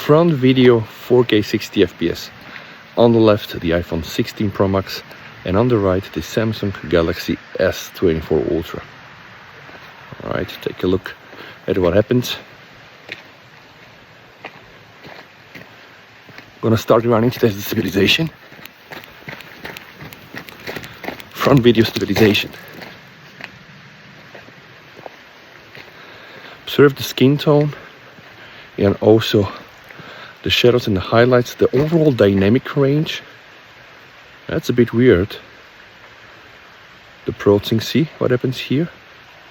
front video 4K 60 FPS. On the left the iPhone 16 Pro Max and on the right the Samsung Galaxy S24 Ultra. Alright, take a look at what happens. Gonna start running to test the stabilization. Front video stabilization. Observe the skin tone and also the shadows and the highlights, the overall dynamic range. That's a bit weird. The processing, see what happens here?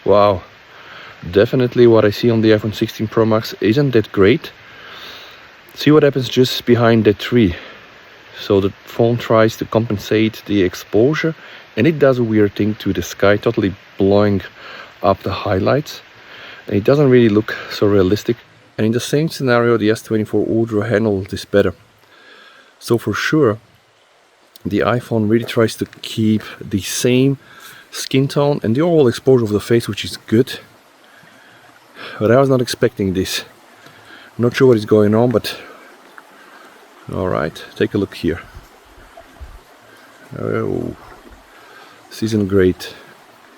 Wow, definitely what I see on the iPhone 16 Pro Max isn't that great. See what happens just behind that tree. So the phone tries to compensate the exposure and it does a weird thing to the sky, totally blowing up the highlights. And it doesn't really look so realistic. And in the same scenario, the S24 Ultra handled this better. So for sure, the iPhone really tries to keep the same skin tone and the overall exposure of the face, which is good. But I was not expecting this. Not sure what is going on, but alright, take a look here. Oh, this isn't great.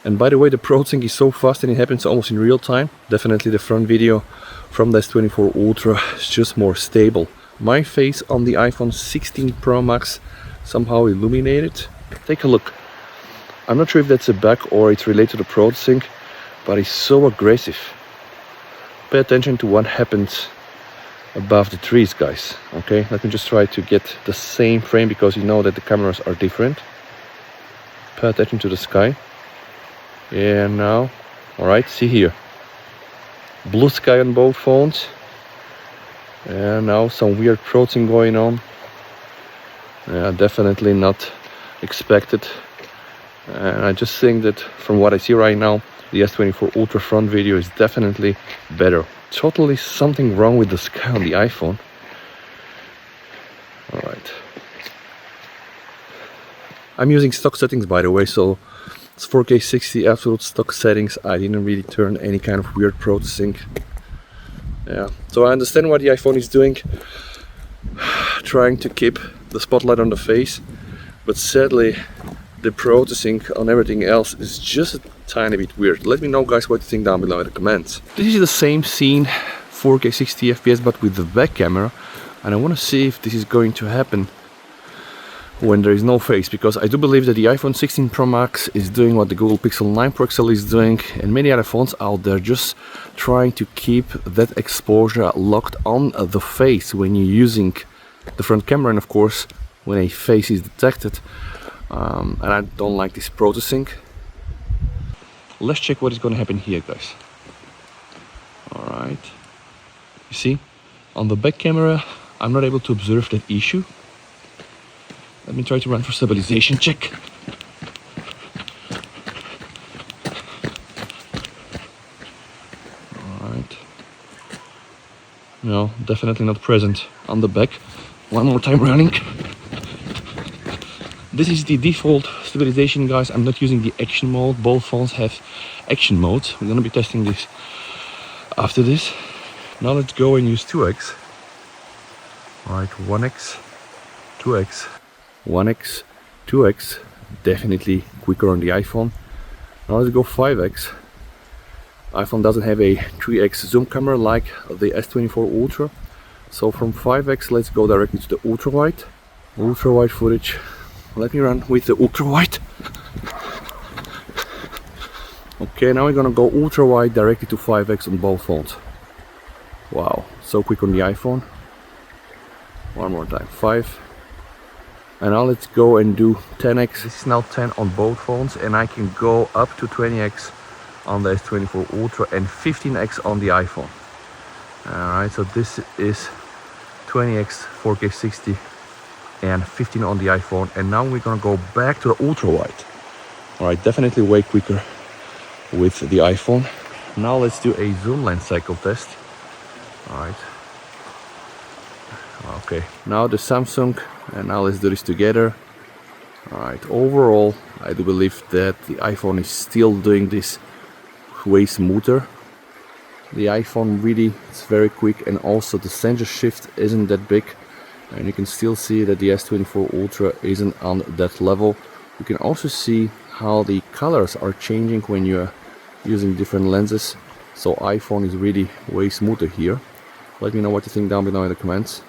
And by the way, the processing is so fast and it happens almost in real time. Definitely the front video from the S24 Ultra is just more stable. My face on the iPhone 16 Pro Max somehow illuminated. Take a look. I'm not sure if that's a bug or it's related to the processing, but it's so aggressive. Pay attention to what happens above the trees, guys. Okay, let me just try to get the same frame because you know that the cameras are different. Pay attention to the sky. And now, alright, see here. Blue sky on both phones. And now some weird processing going on. Definitely not expected. And I just think that from what I see right now, the S24 Ultra front video is definitely better. Totally something wrong with the sky on the iPhone. Alright. I'm using stock settings, by the way, so it's 4K 60 absolute stock settings. I didn't really turn any kind of weird processing. Yeah, so I understand what the iPhone is doing, trying to keep the spotlight on the face, but sadly the processing on everything else is just a tiny bit weird. Let me know, guys, what you think down below in the comments. This is the same scene, 4K 60 FPS, but with the back camera, and I want to see if this is going to happen when there is no face, because I do believe that the iPhone 16 Pro Max is doing what the Google Pixel 9 Pro XL is doing, and many other phones out there just trying to keep that exposure locked on the face when you're using the front camera, and of course when a face is detected. And I don't like this processing. Let's check what is going to happen here, guys. Alright, you see, on the back camera I'm not able to observe that issue. Let me try to run for stabilization check. Alright. No, definitely not present on the back. One more time running. This is the default stabilization, guys. I'm not using the action mode. Both phones have action modes. We're gonna be testing this after this. Now let's go and use 2x. Alright, 1x, 2x. 1x, 2x, definitely quicker on the iPhone. Now let's go 5x. iPhone doesn't have a 3x zoom camera like the S24 Ultra. So from 5x, let's go directly to the ultra wide. Ultra wide footage. Let me run with the ultra wide. Okay, now we're gonna go ultra wide directly to 5x on both phones. Wow, so quick on the iPhone. One more time, 5. And now let's go and do 10x. This is now 10 on both phones, and I can go up to 20x on the S24 Ultra and 15x on the iPhone. Alright, so this is 20x 4K 60 and 15 on the iPhone. And now we're gonna go back to the ultra wide. Alright, definitely way quicker with the iPhone. Now let's do a zoom lens cycle test. Alright. Okay, now the Samsung, and now let's do this together. Alright, overall I do believe that the iPhone is still doing this way smoother. The iPhone really is very quick, and also the sensor shift isn't that big, and you can still see that the S24 Ultra isn't on that level. You can also see how the colors are changing when you're using different lenses. So iPhone is really way smoother here. Let me know what you think down below in the comments.